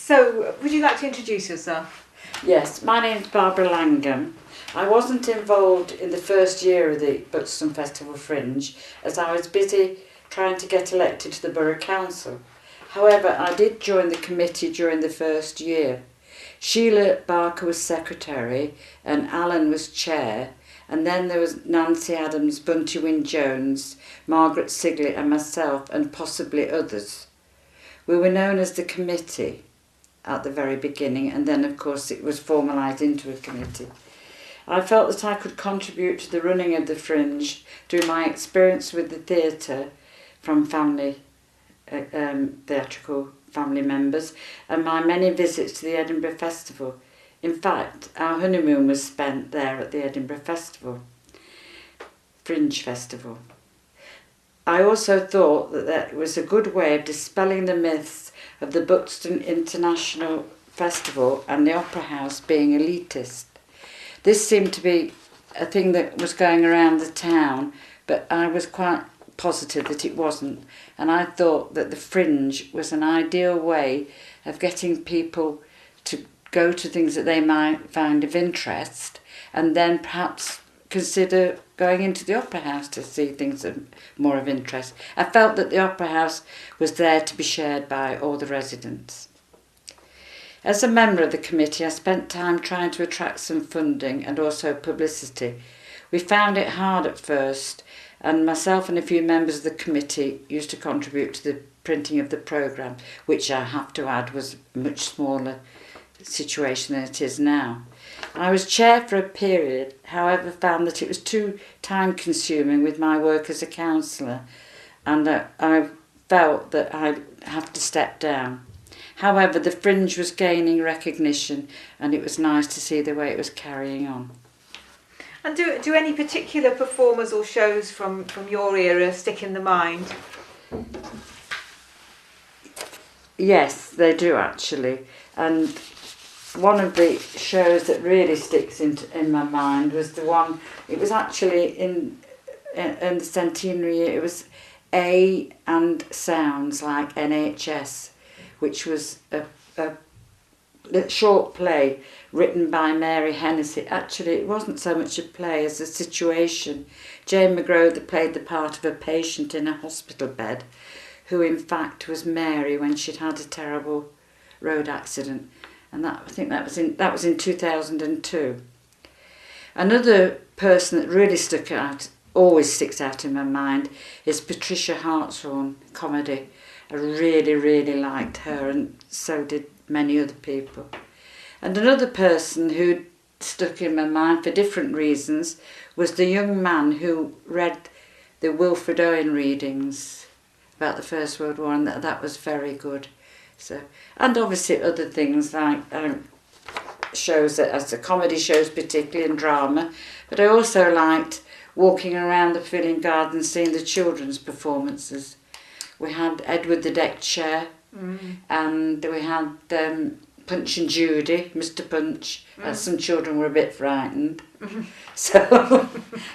So, would you like to introduce yourself? Yes, my name's Barbara Langham. I wasn't involved in the first year of the Buxton Festival Fringe as I was busy trying to get elected to the Borough Council. However, I did join the committee during the first year. Sheila Barker was secretary and Alan was chair, and then there was Nancy Adams, Bunty Wynne-Jones, Margaret Sigley and myself and possibly others. We were known as the committee at the very beginning, and then of course it was formalised into a committee. I felt that I could contribute to the running of the Fringe through my experience with the theatre from theatrical family members and my many visits to the Edinburgh Festival. In fact, our honeymoon was spent there at the Edinburgh Fringe Festival. I also thought that was a good way of dispelling the myths of the Buxton International Festival and the Opera House being elitist. This seemed to be a thing that was going around the town, but I was quite positive that it wasn't, and I thought that the Fringe was an ideal way of getting people to go to things that they might find of interest and then perhaps consider going into the Opera House to see things that are more of interest. I felt that the Opera House was there to be shared by all the residents. As a member of the committee, I spent time trying to attract some funding and also publicity. We found it hard at first, and myself and a few members of the committee used to contribute to the printing of the programme, which I have to add was a much smaller situation than it is now. I was chair for a period, however found that it was too time consuming with my work as a councillor, and that I felt that I'd have to step down. However, the Fringe was gaining recognition and it was nice to see the way it was carrying on. And do any particular performers or shows from your era stick in the mind? Yes, they do actually. And one of the shows that really sticks in my mind was the one, it was actually in the centenary year, it was A and Sounds like NHS, which was a short play written by Mary Hennessy. Actually, it wasn't so much a play as a situation. Jane McGraw played the part of a patient in a hospital bed, who in fact was Mary when she'd had a terrible road accident. And I think that was in 2002. Another person that really stuck out, always sticks out in my mind, is Patricia Hartshorn comedy. I really, really liked her, and so did many other people. And another person who stuck in my mind for different reasons was the young man who read the Wilfred Owen readings about the First World War, and that was very good. So, and obviously other things like shows, as the comedy shows particularly, and drama. But I also liked walking around the Pavilion Garden seeing the children's performances. We had Edward the Deck Chair, and we had Punch and Judy, Mr. Punch. Some children were a bit frightened. So,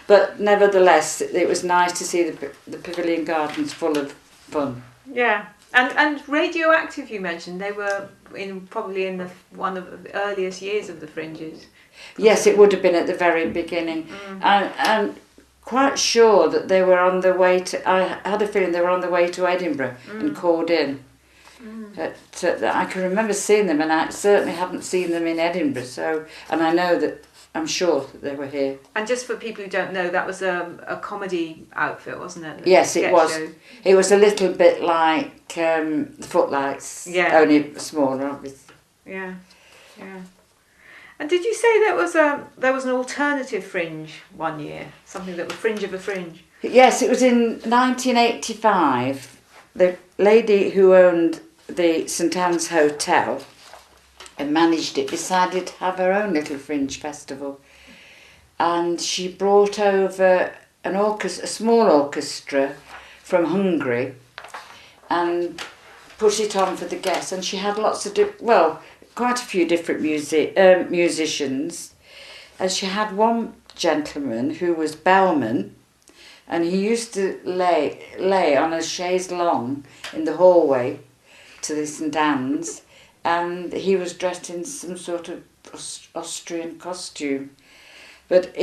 but nevertheless, it was nice to see the Pavilion Gardens full of fun. Yeah, and Radioactive, you mentioned, they were probably in one of the earliest years of the Fringes. Yes, it would have been at the very beginning. And quite sure that they were on the way to, I had a feeling they were on the way to Edinburgh and called in. I can remember seeing them, and I certainly haven't seen them in Edinburgh, so, and I know that, I'm sure that they were here. And just for people who don't know, that was a comedy outfit, wasn't it? Yes, it was. Show. It was a little bit like the Footlights, only smaller, obviously. Yeah, yeah. And did you say there was an alternative Fringe one year? Something that was Fringe of a Fringe? Yes, it was in 1985. The lady who owned the St Anne's Hotel and managed it decided to have her own little Fringe festival. And she brought over a small orchestra from Hungary and put it on for the guests. And she had lots of, quite a few different musicians, and she had one gentleman who was bellman, and he used to lay on a chaise longue in the hallway to the St Anne's, and he was dressed in some sort of Austrian costume. But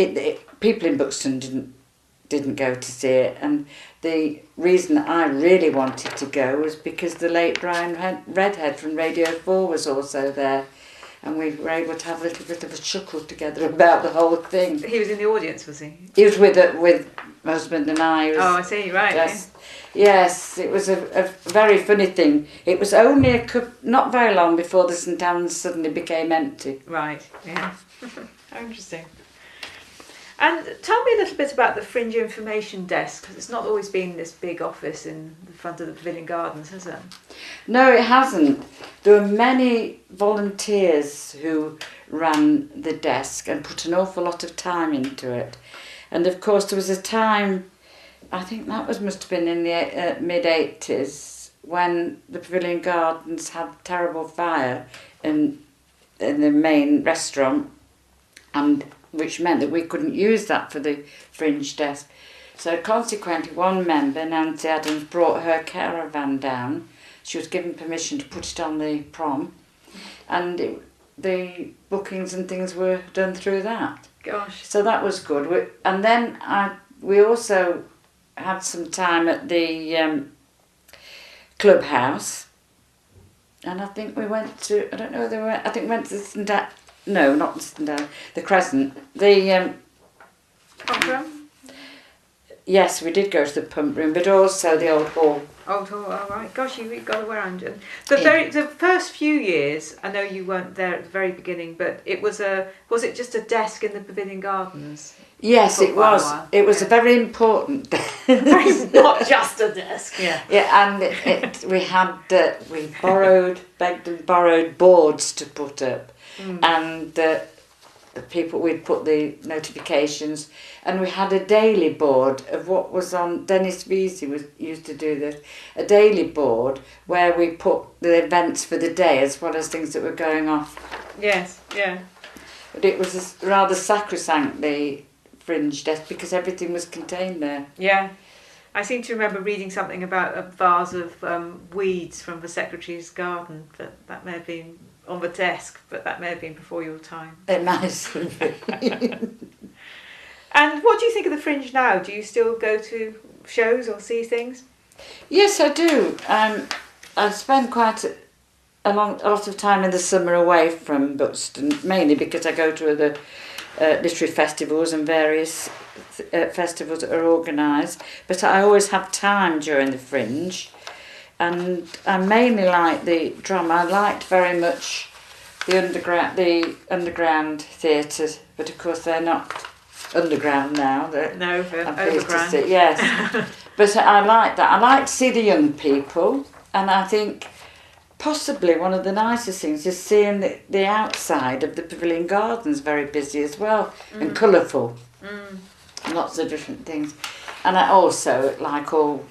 people in Buxton didn't go to see it, and the reason I really wanted to go was because the late Brian Redhead from Radio 4 was also there, and we were able to have a little bit of a chuckle together about the whole thing. He was in the audience, was he? He was with my husband and I. Oh, I see, right. Yes, it was a very funny thing. It was only not very long before the St Anne's suddenly became empty. Right, yeah. How interesting. And tell me a little bit about the Fringe information desk, because it's not always been this big office in the front of the Pavilion Gardens, has it? No, it hasn't. There were many volunteers who ran the desk and put an awful lot of time into it. And of course there was a time, I think that must have been in the mid-80s, when the Pavilion Gardens had terrible fire in the main restaurant, and which meant that we couldn't use that for the Fringe desk. So consequently, one member, Nancy Adams, brought her caravan down. She was given permission to put it on the prom, and the bookings and things were done through that. Gosh. So that was good. And then we also had some time at the clubhouse, and I think we went to, I don't know whether I think we went to the Crescent. The Pump room? yes, we did go to the pump room, but also the old hall. Old hall, all right. Gosh, you got around it. The first few years, I know you weren't there at the very beginning, but was it just a desk in the Pavilion Gardens? Yes, it was. It was a very important desk. It's not just a desk. Yeah. Yeah, and we begged and borrowed boards to put up. And the people, we'd put the notifications, and we had a daily board of what was on. Dennis Vesey used to do this, a daily board where we put the events for the day as well as things that were going off. Yes, yeah. But it was rather sacrosanct, the Fringe desk, because everything was contained there. Yeah. I seem to remember reading something about a vase of weeds from the secretary's garden, but that may have been on the desk, but that may have been before your time. It might have been. And what do you think of the Fringe now? Do you still go to shows or see things? Yes, I do. I spend quite a lot of time in the summer away from Buxton, mainly because I go to the literary festivals and various festivals that are organised, but I always have time during the Fringe. And I mainly like the drama. I liked very much the underground theatres, but of course they're not underground now. No, they're overground. Yes, but I like that. I like to see the young people, and I think possibly one of the nicest things is seeing the outside of the Pavilion Gardens very busy as well, and colourful. Lots of different things. And I also like all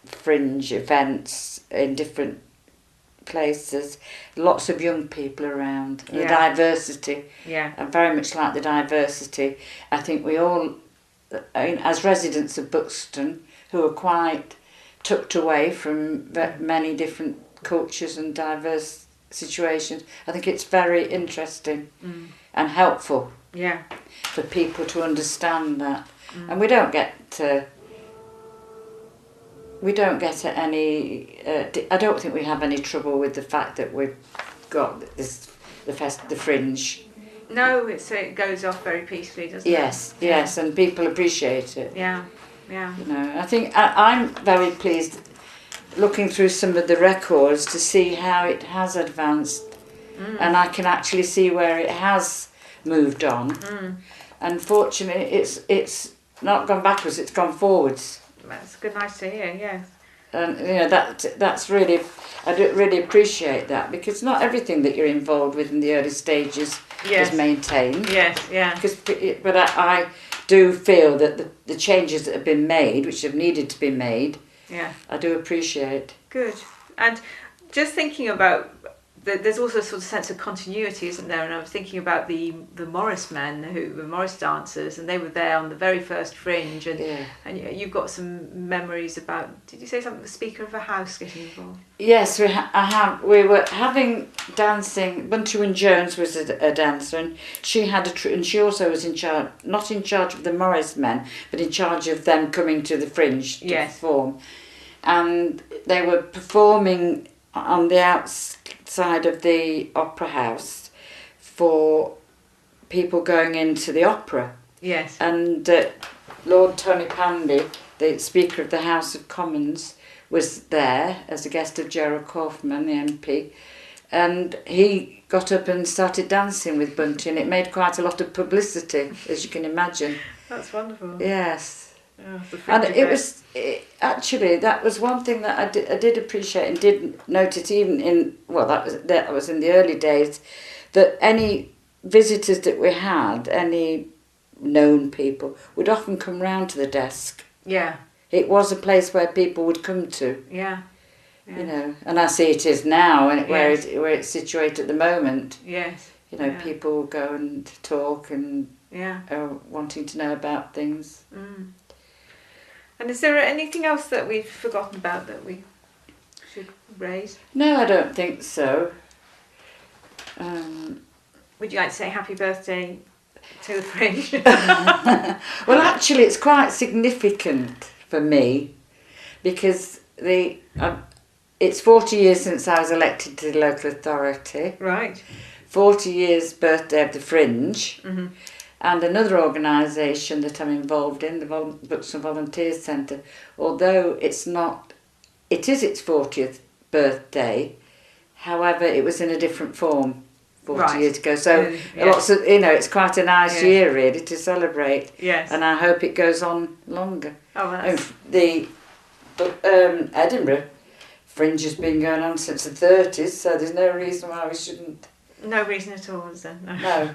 Fringe events in different places, lots of young people around, the diversity. Yeah. I very much like the diversity. I think we all, as residents of Buxton, who are quite tucked away from many different cultures and diverse situations, I think it's very interesting and helpful for people to understand that. And we don't get any. I don't think we have any trouble with the fact that we've got the Fringe. No, it goes off very peacefully, doesn't it? Yes, and people appreciate it. Yeah. You know, I think I'm very pleased looking through some of the records to see how it has advanced, and I can actually see where it has moved on. Unfortunately, it's not gone backwards; it's gone forwards. That's good, nice to hear. Yes. And you know that's really, I do really appreciate that, because not everything that you're involved with in the early stages is maintained. Yes, yeah. But I do feel that the changes that have been made, which have needed to be made, I do appreciate. Good. And just thinking about there's also a sort of sense of continuity, isn't there? And I was thinking about the Morris men, who were Morris dancers, and they were there on the very first Fringe, and you've got some memories about. Did you say something? The Speaker of a House getting involved. Yes, we were having dancing. Bunty and Jones was a dancer, and she had and she also was in charge, not in charge of the Morris men, but in charge of them coming to the Fringe to perform, and they were performing on the outside of the opera house for people going into the opera. Yes. And Lord Tonypandy, the Speaker of the House of Commons, was there as a guest of Gerald Kaufman, the MP, and he got up and started dancing with Bunty, and it made quite a lot of publicity, as you can imagine. That's wonderful. Yes. Oh, and actually that was one thing that I did appreciate and did notice, even in that was in the early days, that any visitors that we had, any known people, would often come round to the desk. Yeah. It was a place where people would come to. Yeah. You know, and I see it is now, and where it's situated at the moment. Yes. You know, people will go and talk and are wanting to know about things. Mm. And is there anything else that we've forgotten about that we should raise? No, I don't think so. Would you like to say happy birthday to the Fringe? Well, actually, it's quite significant for me because it's 40 years since I was elected to the local authority. Right. 40 years birthday of the Fringe. Mm-hmm. And another organisation that I'm involved in, the Buxton Volunteers Centre, although it is its 40th birthday, however, it was in a different form 40 years ago. So lots of, it's quite a nice year really to celebrate. Yes. And I hope it goes on longer. Oh, that's... The Edinburgh Fringe has been going on since the 30s, so there's no reason why we shouldn't. No reason at all, is there? No.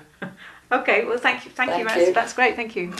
Okay, well, thank you. That's great. Thank you.